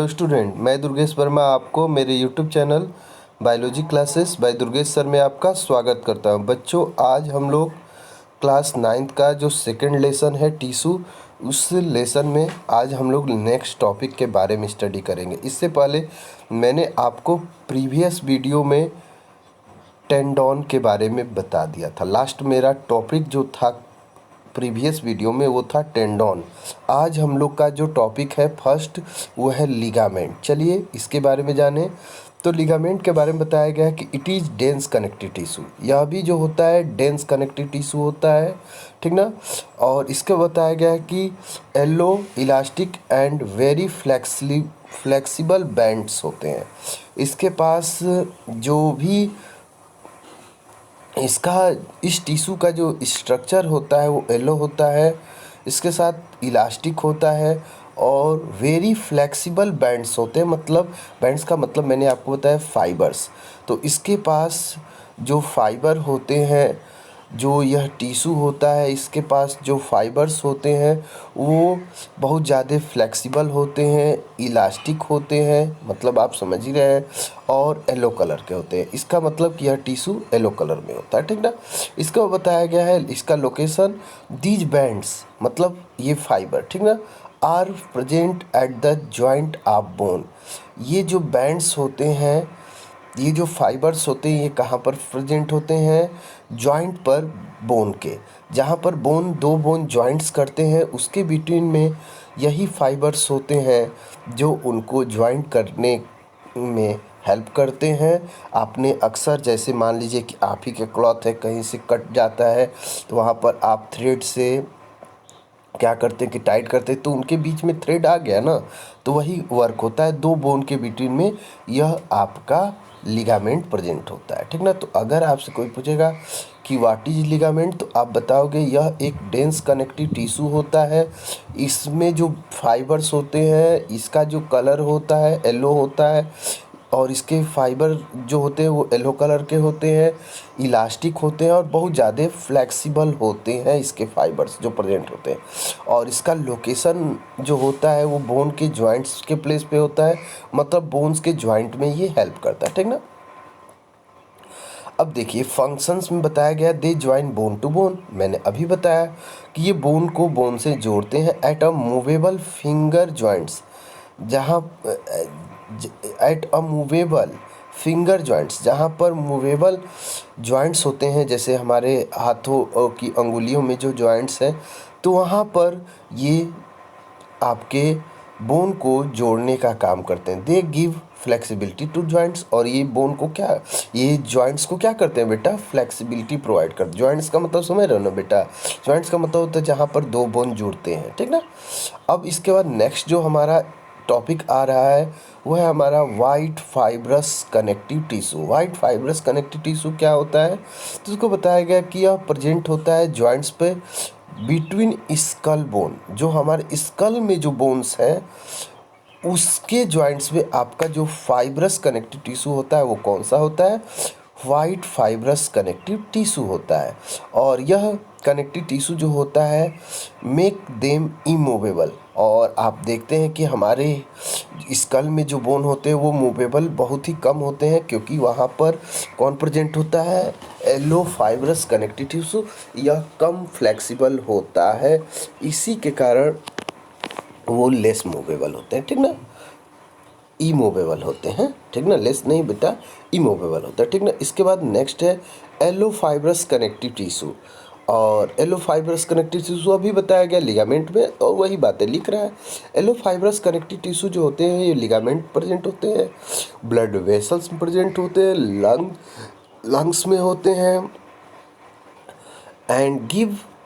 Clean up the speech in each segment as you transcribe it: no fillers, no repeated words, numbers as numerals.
Hello student, मैं दुर्गेश वर्मा आपको मेरे YouTube channel biology classes bye Durgesh sir में आपका स्वागत करता हूं। बच्चों, आज हम लोग क्लास 9th का जो सेकंड लेसन है टिश्यू, उस लेसन में आज हम लोग नेक्स्ट टॉपिक के बारे में स्टडी करेंगे। इससे पहले मैंने आपको प्रीवियस वीडियो में टेंडोन के बारे में बता दिया था। लास्ट मेरा टॉपिक जो था प्रीवियस वीडियो में वो था टेंडोन। आज हम लोग का जो टॉपिक है फर्स्ट वो है लिगामेंट। चलिए इसके बारे में जानें। तो लिगामेंट के बारे में बताया गया है कि it is dense connective tissue. यह भी जो होता है डेंस कनेक्टिव टिश्यू होता है, ठीक ना। और इसके बताया गया है कि yellow elastic and very flexible bands होते हैं। इसके पास जो भी इस टिश्यू का जो स्ट्रक्चर होता है वो येलो होता है, इसके साथ इलास्टिक होता है और वेरी फ्लेक्सिबल बैंड्स होते हैं। मतलब बैंड्स का मतलब मैंने आपको बताया फाइबर्स। तो इसके पास जो फाइबर होते हैं, जो यह टिश्यू होता है, इसके पास जो फाइबर्स होते हैं वो बहुत ज़्यादा फ्लेक्सिबल होते हैं, इलास्टिक होते हैं, मतलब आप समझ ही रहे हैं, और येलो कलर के होते हैं। इसका मतलब कि यह टिश्यू येलो कलर में होता है, ठीक ना। इसको बताया गया है इसका लोकेशन, दीज बैंड्स मतलब ये फाइबर, ठीक ना, are present at the joint of bone. ये जो बैंड्स होते हैं, ये जो फाइबर्स होते हैं, ये कहाँ पर प्रेजेंट होते हैं? जॉइंट पर, बोन के। जहाँ पर दो बोन जॉइंट्स करते हैं उसके बिटवीन में यही फाइबर्स होते हैं जो उनको जॉइंट करने में हेल्प करते हैं। आपने अक्सर, जैसे मान लीजिए कि आप ही के क्लॉथ है, कहीं से कट जाता है तो वहाँ पर आप थ्रेड से क्या करते हैं कि टाइट करते हैं, तो उनके बीच में थ्रेड आ गया ना, तो वही वर्क होता है। दो बोन के बिटवीन में यह आपका लिगामेंट प्रेजेंट होता है, ठीक ना। तो अगर आपसे कोई पूछेगा कि व्हाट इज लिगामेंट, तो आप बताओगे यह एक डेंस कनेक्टिव टिश्यू होता है। इसमें जो फाइबर्स होते हैं, इसका जो कलर होता है येलो होता है, और इसके फाइबर जो होते हैं वो येलो कलर के होते हैं, इलास्टिक होते हैं और बहुत ज़्यादा फ्लेक्सिबल होते हैं इसके फाइबर्स जो प्रेजेंट होते हैं। और इसका लोकेशन जो होता है वो बोन के जॉइंट्स के प्लेस पे होता है, मतलब बोन्स के जॉइंट में ये हेल्प करता है, ठीक ना। अब देखिए फंक्शंस में बताया गया, they join bone to bone. मैंने अभी बताया कि ये बोन को बोन से जोड़ते हैं at a movable finger joints, जहाँ at a movable finger joints, जहाँ पर मूवेबल जॉइंट्स होते हैं, जैसे हमारे हाथों की अंगुलियों में जो जॉइंट्स हैं, तो वहाँ पर ये आपके बोन को जोड़ने का काम करते हैं। They give flexibility to joints. और ये बोन को क्या, ये जॉइंट्स को क्या करते हैं बेटा? फ्लेक्सिबिलिटी प्रोवाइड करते हैं। जॉइंट्स का मतलब समझ रहे हो ना बेटा? जॉइंट्स का मतलब होता है जहाँ पर दो बोन जुड़ते हैं, ठीक ना। अब इसके बाद नेक्स्ट जो हमारा टॉपिक आ रहा है वो है हमारा white fibrous connective tissue. White fibrous connective tissue क्या होता है? तो उसको बताया गया कि यह प्रेजेंट होता है जॉइंट्स पे बिटवीन स्कल बोन। जो हमारे स्कल में जो बोन्स हैं उसके जॉइंट्स में आपका जो फाइब्रस कनेक्टिव टिश्यू होता है वो कौन सा होता है? वाइट फाइब्रस कनेक्टिव टिश्यू होता है। और यह कनेक्टिव टिश्यू जो होता है मेक देम इमूवेबल। और आप देखते हैं कि हमारे स्कल में जो बोन होते हैं वो मूवेबल बहुत ही कम होते हैं, क्योंकि वहाँ पर कौन प्रेजेंट होता है? Yellow fibrous connective tissue. यह कम फ्लेक्सिबल होता है, इसी के कारण वो लेस मूवेबल होते हैं, ठीक ना। इमूवेबल होते हैं, ठीक ना। लेस नहीं बेटा, इमूवेबल होता है, ठीक ना। इसके बाद नेक्स्ट है एलो फाइब्रस कनेक्टिव टिश्यू। और एलो फाइब्रस कनेक्टिव टिश्यू अभी बताया गया लिगामेंट में, और वही बातें लिख रहा है। एलो फाइब्रस कनेक्टिव टिश्यू जो होते हैं ये लिगामेंट प्रेजेंट होते हैं, ब्लड वेसल्स में प्रेजेंट होते हैं, लंग्स में होते हैं, एंड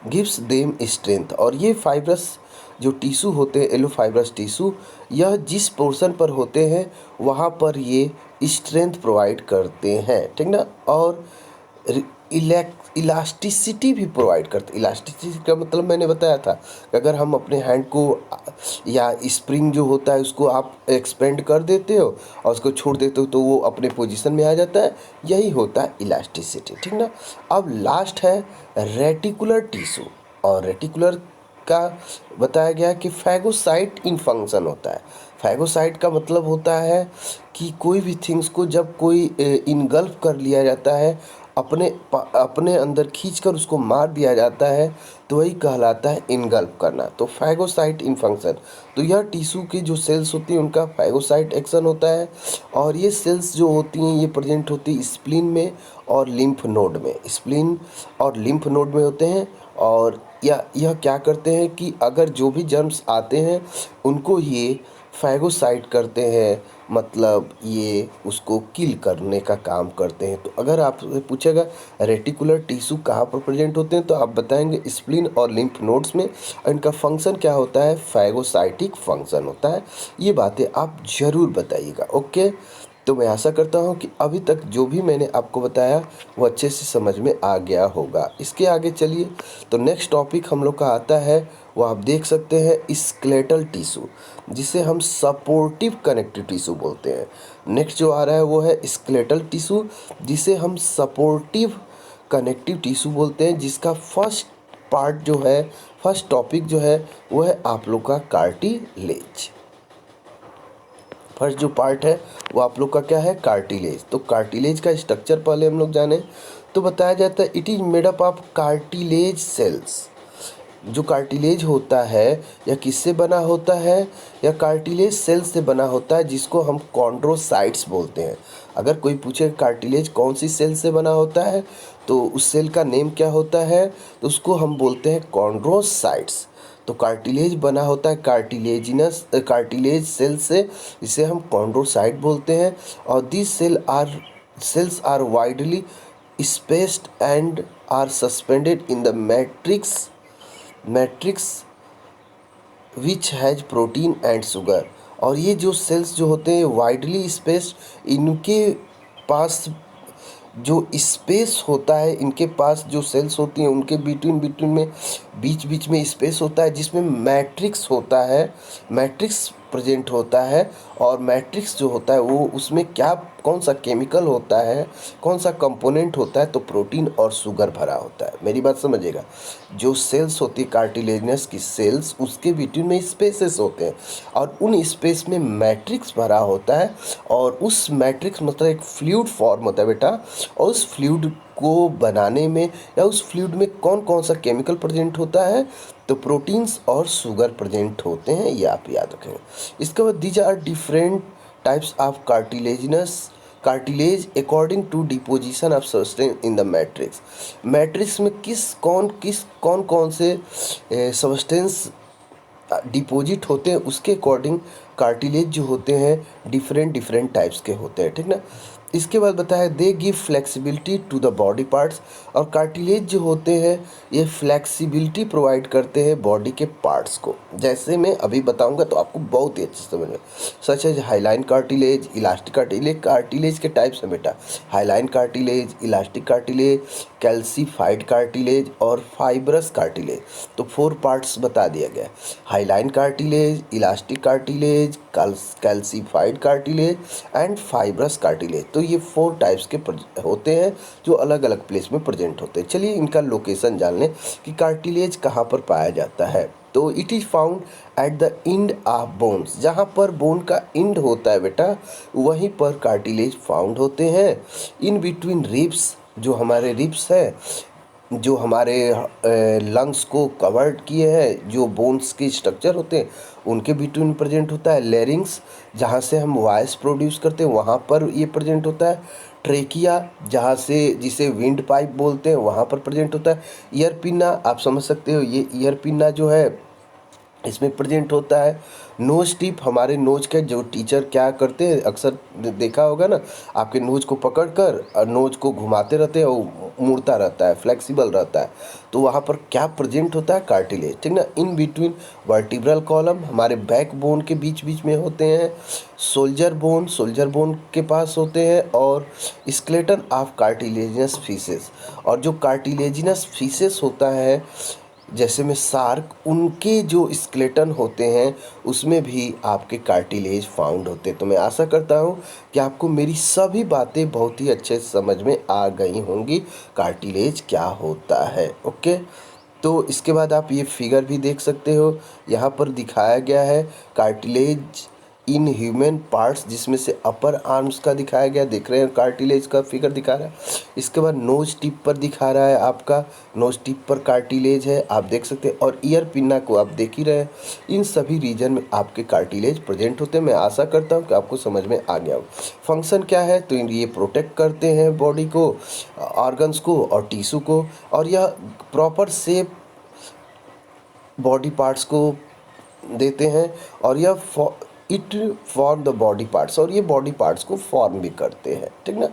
गिव्स देम स्ट्रेंथ। और ये फाइब्रस जो टिश्यू होते हैं, एलो फाइब्रस टिश्यू, यह जिस पोर्शन पर होते हैं वहाँ पर ये स्ट्रेंथ प्रोवाइड करते हैं, ठीक ना। और इलास्टिसिटी भी प्रोवाइड करते। इलास्टिसिटी का मतलब मैंने बताया था कि अगर हम अपने हैंड को या स्प्रिंग जो होता है उसको आप एक्सपेंड कर देते हो और उसको छोड़ देते हो तो वो अपने पोजीशन में आ जाता है, यही होता है इलास्टिसिटी, ठीक ना। अब लास्ट है रेटिकुलर टिश्यू। और रेटिकुलर का बताया गया कि फैगोसाइट इन फंक्शन होता है। फैगोसाइट का मतलब होता है कि कोई भी थिंग्स को जब कोई इनगल्फ कर लिया जाता है, अपने अंदर खींचकर उसको मार दिया जाता है, तो वही कहलाता है इनगल्फ करना। तो फैगोसाइट इन फंक्शन, तो यह टिश्यू की जो सेल्स होती हैं उनका फैगोसाइट एक्शन होता है। और ये सेल्स जो होती हैं ये प्रेजेंट होती है स्प्लीन में और लिम्फ नोड में, स्प्लीन और लिम्फ नोड में होते हैं। और यह क्या करते हैं कि अगर जो भी जर्म्स आते हैं उनको ये फैगोसाइट करते हैं, मतलब ये उसको किल करने का काम करते हैं। तो अगर आपसे पूछेगा रेटिकुलर टिश्यू कहाँ पर प्रेजेंट होते हैं, तो आप बताएंगे स्प्लीन और लिम्फ नोड्स में। और इनका फंक्शन क्या होता है, फैगोसाइटिक फंक्शन होता है। ये बातें आप ज़रूर बताइएगा। ओके, तो मैं आशा करता हूँ कि अभी तक जो भी मैंने आपको बताया वो अच्छे से समझ में आ गया होगा। इसके आगे चलिए, तो नेक्स्ट टॉपिक हम लोग का आता है, वो आप देख सकते हैं स्केलेटल टिश्यू, जिसे हम सपोर्टिव कनेक्टिव टिश्यू बोलते हैं। नेक्स्ट जो आ रहा है वो है स्केलेटल टिश्यू, जिसे हम सपोर्टिव कनेक्टिव टिश्यू बोलते हैं, जिसका फर्स्ट पार्ट जो है, फर्स्ट टॉपिक जो है वो है आप लोग का कार्टिलेज। फर्स्ट जो पार्ट है वो आप लोग का क्या है, कार्टिलेज। तो कार्टिलेज का स्ट्रक्चर पहले हम लोग जाने, तो बताया जाता है it is made up of cartilage cells. जो कार्टिलेज होता है या किससे बना होता है, या कार्टिलेज सेल से बना होता है, जिसको हम कॉन्ड्रोसाइट्स बोलते हैं। अगर कोई पूछे कार्टिलेज कौन सी सेल से बना होता है, तो उस सेल का नेम क्या होता है, तो उसको हम बोलते हैं कॉन्ड्रोसाइट्स। तो कार्टिलेज बना होता है कार्टिलेज सेल से, जिसे हम कॉन्ड्रोसाइट बोलते हैं। और this cells are widely spaced and are suspended in the matrix which has protein and sugar. और ये जो सेल्स जो होते हैं वाइडली स्पेस्ड, इनके पास जो स्पेस होता है, इनके पास जो सेल्स होती हैं उनके बिटवीन में बीच बीच में स्पेस होता है, जिसमें मैट्रिक्स होता है, मैट्रिक्स प्रेजेंट होता है। और मैट्रिक्स जो होता है वो उसमें क्या कौन सा केमिकल होता है, कौन सा कंपोनेंट होता है, तो प्रोटीन और शुगर भरा होता है। मेरी बात समझिएगा, जो सेल्स होती है कार्टिलेजनस की सेल्स, उसके बिटवीन में स्पेसेस होते हैं और उन स्पेस में मैट्रिक्स भरा होता है। और उस मैट्रिक्स मतलब एक फ्लूइड फॉर्म होता है बेटा, और उस फ्लूइड को बनाने में या उस फ्लूइड में कौन कौन सा केमिकल प्रेजेंट होता है, तो प्रोटीन्स और शुगर प्रेजेंट होते हैं, ये आप याद रखेंगे। इसके बाद these are different types of cartilage according to deposition of substance in the matrix. Matrix में कौन कौन से सब्सटेंस डिपॉजिट होते हैं, उसके अकॉर्डिंग कार्टिलेज जो होते हैं डिफरेंट टाइप्स के होते हैं, ठीक ना। इसके बाद बताया they give flexibility to the body parts. और कार्टिलेज जो होते हैं ये फ्लेक्सिबिलिटी प्रोवाइड करते हैं बॉडी के पार्ट्स को। जैसे मैं अभी बताऊंगा तो आपको बहुत ही अच्छे से समझ में, such as hyaline cartilage, elastic cartilage. Cartilage के टाइप्स हैं बेटा, hyaline cartilage, elastic cartilage, calcified cartilage और फाइब्रस कार्टिलेज। तो 4 पार्ट्स बता दिया गया, hyaline cartilage, elastic cartilage, calcified cartilage and fibrous cartilage. तो ये 4 टाइप्स के होते हैं जो अलग अलग प्लेस में प्रेजेंट होते हैं। चलिए इनका लोकेशन जान लें कि कार्टिलेज कहाँ पर पाया जाता है। तो it is found at the end of bones, जहाँ पर बोन का एंड होता है बेटा, वहीं पर कार्टिलेज फाउंड होते हैं। इन बिटवीन रिब्स, जो हमारे रिब्स है, जो हमारे लंग्स को कवर्ड किए हैं, जो बोन्स के स्ट्रक्चर होते हैं उनके बिटवीन प्रेजेंट होता है। लेरिंग्स, जहाँ से हम वॉइस प्रोड्यूस करते हैं वहाँ पर ये प्रेजेंट होता है। ट्रेकिया, जहाँ से जिसे विंड पाइप बोलते हैं वहाँ पर प्रेजेंट होता है। ईयर पिन्ना, आप समझ सकते हो, ये ईयर पिन्ना जो है इसमें प्रेजेंट होता है। नोज टिप, हमारे नोज के जो टीचर क्या करते हैं, अक्सर देखा होगा ना, आपके नोज को पकड़कर और नोज को घुमाते रहते हैं, वो मुड़ता रहता है, फ्लेक्सिबल रहता है। तो वहाँ पर क्या प्रेजेंट होता है, कार्टिलेज, ठीक ना। इन बिटवीन वर्टिब्रल कॉलम, हमारे बैक बोन के बीच बीच में होते हैं। सोल्जर बोन के पास होते हैं। और स्केलेटन ऑफ कार्टिलेजिनस फीसेस, और जो कार्टिलेजिनस फीसेस होता है जैसे में शार्क, उनके जो स्केलेटन होते हैं उसमें भी आपके कार्टिलेज फाउंड होते हैं। तो मैं आशा करता हूँ कि आपको मेरी सभी बातें बहुत ही अच्छे से समझ में आ गई होंगी, कार्टिलेज क्या होता है। ओके, तो इसके बाद आप ये फिगर भी देख सकते हो, यहाँ पर दिखाया गया है कार्टिलेज इन ह्यूमन पार्ट्स, जिसमें से अपर आर्म्स का दिखाया गया, देख रहे हैं कार्टिलेज का फिगर दिखा रहा है। इसके बाद नोज टिप पर दिखा रहा है, आपका नोज टिप पर कार्टिलेज है, आप देख सकते हैं। और ईयर पिन्ना को आप देख ही रहे हैं। इन सभी रीजन में आपके कार्टिलेज प्रेजेंट होते हैं। मैं आशा करता हूँ कि आपको समझ में आ गया हो। फंक्शन क्या है, तो ये प्रोटेक्ट करते हैं बॉडी को, ऑर्गन्स को और टिश्यू को, और यह प्रॉपर शेप बॉडी पार्ट्स को देते हैं। और यह it form the body parts, और ये बॉडी पार्ट्स को फॉर्म भी करते हैं, ठीक ना।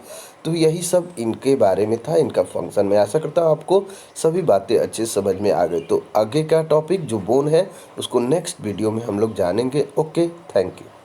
तो यही सब इनके बारे में था, इनका फंक्शन। मैं आशा करता हूँ आपको सभी बातें अच्छे से समझ में आ गई। तो आगे का टॉपिक जो बोन है उसको नेक्स्ट वीडियो में हम लोग जानेंगे। Okay, thank you.